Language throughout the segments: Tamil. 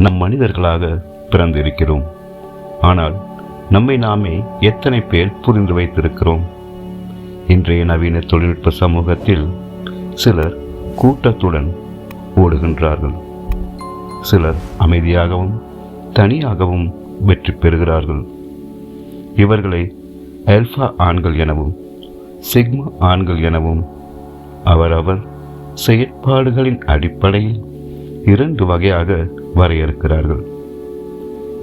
நம் மனிதர்களாக பிறந்திருக்கிறோம். ஆனால் நம்மை நாமே எத்தனை பேர் புரிந்து வைத்திருக்கிறோம்? இன்றைய நவீன தொழில்நுட்ப சமூகத்தில் சிலர் கூட்டத்துடன் ஓடுகின்றார்கள். சிலர் அமைதியாகவும் தனியாகவும் வெற்றி பெறுகிறார்கள். இவர்களை ஆல்பா ஆண்கள் எனவும் சிக்மா ஆண்கள் எனவும் அவரவர் செயற்பாடுகளின் அடிப்படையில் 2 வகையாக வரையறுக்கிறார்கள்.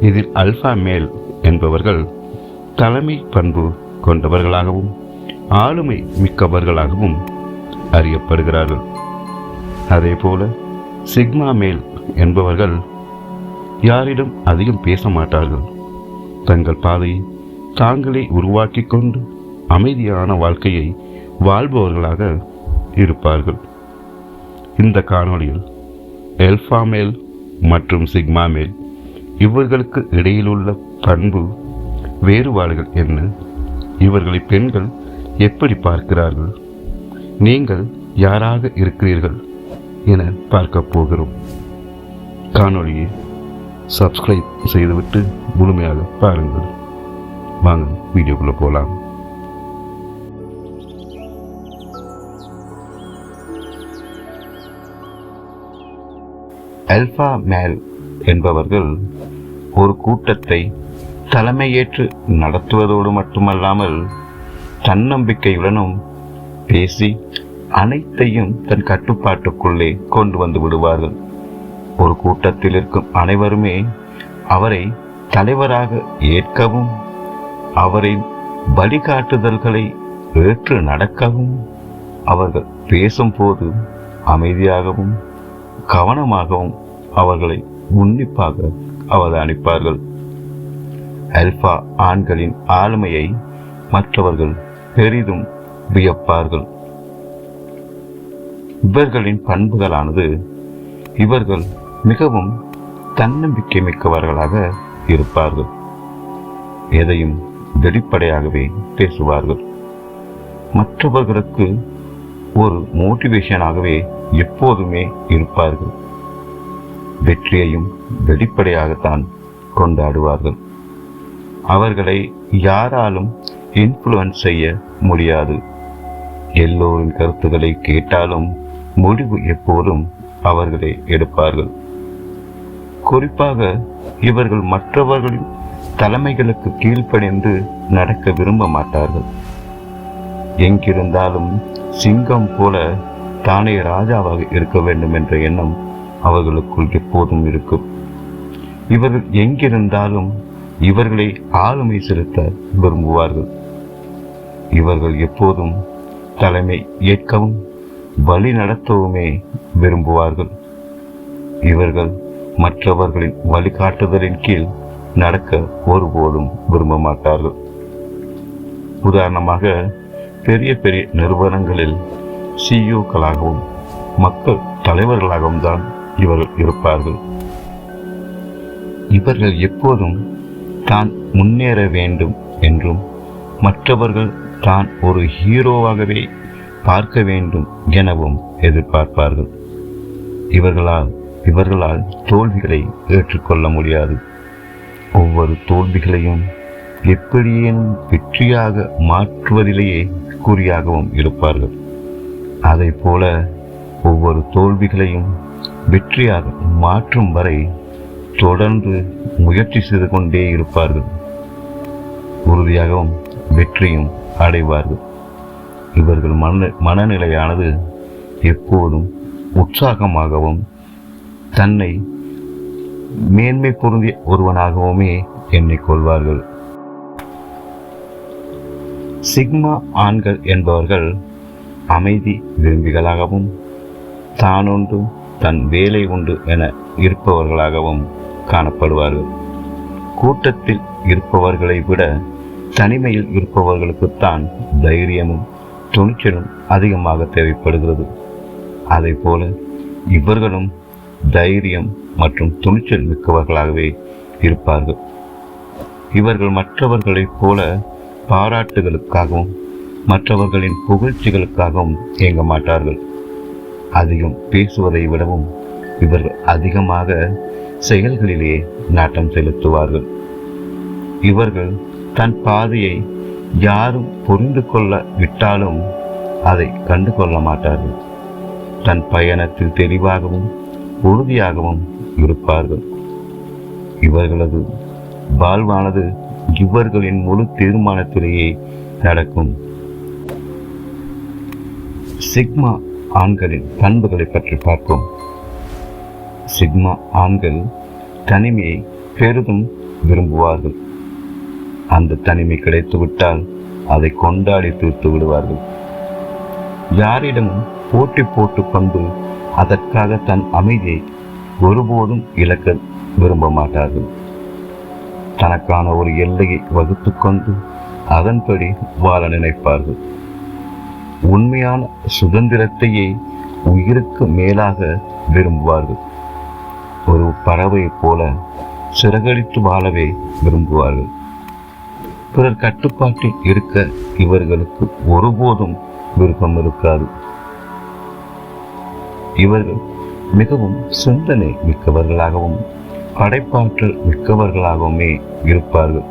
இதில் அல்பா மேல் என்பவர்கள் தலைமை பண்பு கொண்டவர்களாகவும் ஆளுமை மிக்கவர்களாகவும் அறியப்படுகிறார்கள். அதேபோல சிக்மா மேல் என்பவர்கள் யாரிடம் அதிகம் பேச மாட்டார்கள். தங்கள் பாதையை தாங்களே உருவாக்கி கொண்டு அமைதியான வாழ்க்கையை வாழ்பவர்களாக இருப்பார்கள். இந்த காணொளியில் ஆல்பா மேல் மற்றும் சிக்மா மேல் இவர்களுக்கு இடையிலுள்ள பண்பு வேறுபாடுகள் என்ன, இவர்களை பெண்கள் எப்படி பார்க்கிறார்கள், நீங்கள் யாராக இருக்கிறீர்கள் என பார்க்க போகிறோம். காணொளியை சப்ஸ்கிரைப் செய்துவிட்டு முழுமையாக பாருங்கள். வாங்க வீடியோக்குள்ள போகலாம். ஆல்பா மேல் என்பவர்கள் ஒரு கூட்டத்தை தலைமையேற்று நடத்துவதோடு மட்டுமல்லாமல் தன்னம்பிக்கையுடனும் பேசி அனைத்தையும் தன் கட்டுப்பாட்டுக்குள்ளே கொண்டு வந்து விடுவார்கள். ஒரு கூட்டத்தில் இருக்கும் அனைவருமே அவரை தலைவராக ஏற்கவும் அவரின் வழிகாட்டுதல்களை ஏற்று நடக்கவும் அவர்கள் பேசும்போது அமைதியாகவும் கவனமாகவும் அவர்களை உன்னிப்பாக அவதானிப்பார்கள். ஆல்பா ஆண்களின் ஆளுமையை மற்றவர்கள் பெரிதும் வியப்பார்கள். இவர்களின் பண்புகளானது இவர்கள் மிகவும் தன்னம்பிக்கை மிக்கவர்களாக இருப்பார்கள். எதையும் வெளிப்படையாகவே பேசுவார்கள். மற்றவர்களுக்கு ஒரு மோட்டிவேஷனாகவே எப்போதுமே இருப்பார்கள். வெற்றியையும் வெளிப்படையாகத்தான் கொண்டாடுவார்கள். அவர்களை யாராலும் இன்ஃப்ளூயன்ஸ் செய்ய முடியாது. எல்லோரின் கருத்துக்களை கேட்டாலும் முடிவு எப்போதும் அவர்களே எடுப்பார்கள். குறிப்பாக இவர்கள் மற்றவர்களின் தலைமைகளுக்கு கீழ்ப்படிந்து நடக்க விரும்ப மாட்டார்கள். எங்கிருந்தாலும் சிங்கம் போல தானே ராஜாவாக இருக்க வேண்டும் என்ற எண்ணம் அவர்களுக்குள் எப்போதும் இருக்கும். இவர்கள் எங்கிருந்தாலும் இவர்களை ஆளுமை செலுத்த விரும்புவார்கள். இவர்கள் எப்போதும் தலைமை ஏற்கவும் வழி நடத்தவுமே விரும்புவார்கள். இவர்கள் மற்றவர்களின் வழிகாட்டுதலின் கீழ் நடக்க ஒருபோதும் விரும்ப மாட்டார்கள். உதாரணமாக பெரிய பெரிய நிறுவனங்களில் சிஇஓக்களாகவும் மக்கள் தலைவர்களாகவும் தான் இவர்கள் இருப்பார்கள். இவர்கள் எப்போதும் தான் முன்னேற வேண்டும் என்றும் மற்றவர்கள் தான் ஒரு ஹீரோவாகவே பார்க்க வேண்டும் எனவும் எதிர்பார்ப்பார்கள். இவர்களால் தோல்விகளை ஏற்றுக்கொள்ள முடியாது. ஒவ்வொரு தோல்விகளையும் எப்படியேனும் வெற்றியாக மாற்றுவதிலேயே குறியாகவும் இருப்பார்கள். அதை போல ஒவ்வொரு தோல்விகளையும் வெற்றியாக மாற்றும் வரை தொடர்ந்து முயற்சி செய்து கொண்டே இருப்பார்கள். உறுதியாகவும் வெற்றியும் அடைவார்கள். இவர்கள் மனநிலையானது எப்போதும் உற்சாகமாகவும் தன்னை மேன்மை பொருந்திய ஒருவனாகவுமே எண்ணிக்கொள்வார்கள். சிக்மா ஆண்கள் என்பவர்கள் அமைதி விரும்பிகளாகவும் தானொன்று தன் வேலை உண்டு என இருப்பவர்களாகவும் காணப்படுவார்கள். கூட்டத்தில் இருப்பவர்களை விட தனிமையில் இருப்பவர்களுக்குத்தான் தைரியமும் துணிச்சலும் அதிகமாக தேவைப்படுகிறது. அதை போல இவர்களும் தைரியம் மற்றும் துணிச்சல் மிக்கவர்களாகவே இருப்பார்கள். இவர்கள் மற்றவர்களைப் போல பாராட்டுகளுக்காகவும் மற்றவர்களின் புகழ்ச்சிகளுக்காகவும் இயங்க மாட்டார்கள். அதிகம் பேசுவதை விடவும் இவர்கள் அதிகமாக செயல்களிலே நாட்டம் செலுத்துவார்கள். இவர்கள் தன் பாதையை யாரும் புரிந்து கொள்ள விட்டாலும் அதை கண்டு கொள்ள மாட்டார்கள். தன் பயணத்தில் தெளிவாகவும் உறுதியாகவும் இருப்பார்கள். இவர்களது வாழ்வானது இவர்களின் முழு தீர்மானத்திலேயே நடக்கும். சிக்மா ஆண்களின் பண்புகளை பற்றி பார்ப்போம். சிக்மா ஆண்கள் தனிமையை பெரிதும் விரும்புவார்கள். அந்த தனிமை கிடைத்துவிட்டால் அதை கொண்டாடி தீர்த்து விடுவார்கள். யாரிடமும் போட்டி போட்டுக் கொண்டு அதற்காக தன் அமைதியை ஒருபோதும் இழக்க விரும்ப மாட்டார்கள். தனக்கான ஒரு எல்லையை வகுத்து கொண்டு அதன்படி வாழ நினைப்பார்கள். உண்மையான சுதந்திரத்தையே உயிருக்கு மேலாக விரும்புவார்கள். ஒரு பறவையைப் போல சிறகடித்து வாழவே விரும்புவார்கள். பிறர் கட்டுப்பாட்டில் இருக்க இவர்களுக்கு ஒருபோதும் விருப்பம் இருக்காது. இவர்கள் மிகவும் சிந்தனை மிக்கவர்களாகவும் படைப்பாற்றல் மிக்கவர்களாகவுமே இருப்பார்கள்.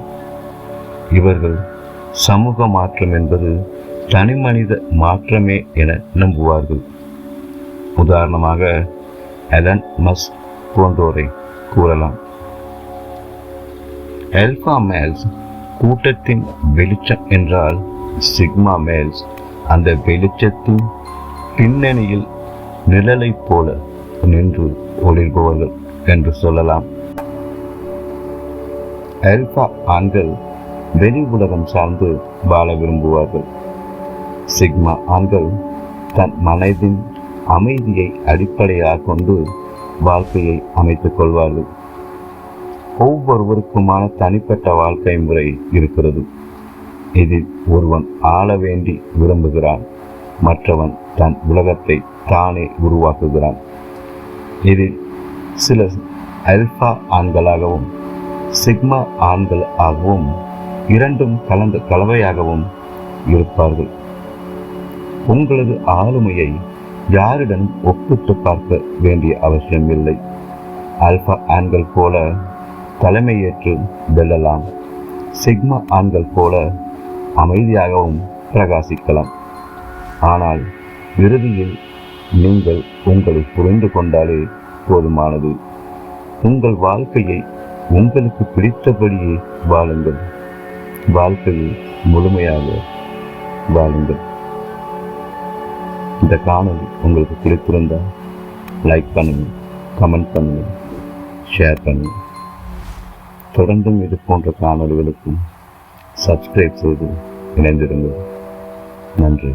இவர்கள் சமூக மாற்றம் என்பது தனிமனித மாற்றமே என நம்புவார்கள். உதாரணமாக எலன் மஸ்க் போன்றோரை கூறலாம். ஆல்பா மேல்ஸ் கூட்டத்தின் வெளிச்சம் என்றால், சிக்மா மேல்ஸ் அந்த வெளிச்சத்தின் பின்னணியில் நிழலை போல நின்று ஒளிர்பவர்கள் என்று சொல்லலாம். ஆல்பா ஆண்கள் வெளி உலகம் சார்ந்து வாழ விரும்புவார்கள். சிக்மா ஆண்கள் தன் மனதின் அமைதியை அடிப்படையாக கொண்டு வாழ்க்கையை அமைத்துக் கொள்வார்கள். ஒவ்வொருவருக்குமான தனிப்பட்ட வாழ்க்கை முறை இருக்கிறது. இதில் ஒருவன் ஆள வேண்டி விரும்புகிறான், மற்றவன் தன் உலகத்தை தானே உருவாக்குகிறான். இதில் சில ஆல்பா ஆண்களாகவும் சிக்மா ஆண்களாகவும் இரண்டும் கலந்த கலவையாகவும் இருப்பார்கள். உங்களது ஆளுமையை யாருடன் ஒப்பிட்டு பார்க்க வேண்டிய அவசியம் இல்லை. ஆல்பா ஆண்கள் போல தலைமையேற்று வெல்லலாம். சிக்மா ஆண்கள் போல அமைதியாகவும் பிரகாசிக்கலாம். ஆனால் இறுதியில் நீங்கள் உங்களை புரிந்து கொண்டாலே போதுமானது. உங்கள் வாழ்க்கையை உங்களுக்கு பிடித்தபடியே வாழுங்கள். வாழ்க்கையை முழுமையாக வாழுங்கள். இந்த காணொளி உங்களுக்கு பிடித்திருந்தால் லைக் பண்ணுங்க, கமெண்ட் பண்ணுங்க, ஷேர் பண்ணுங்க. தொடர்ந்தும் இது போன்ற காணொளிகளுக்கும் சப்ஸ்கிரைப் செய்து இணைந்திருங்கள். நன்றி.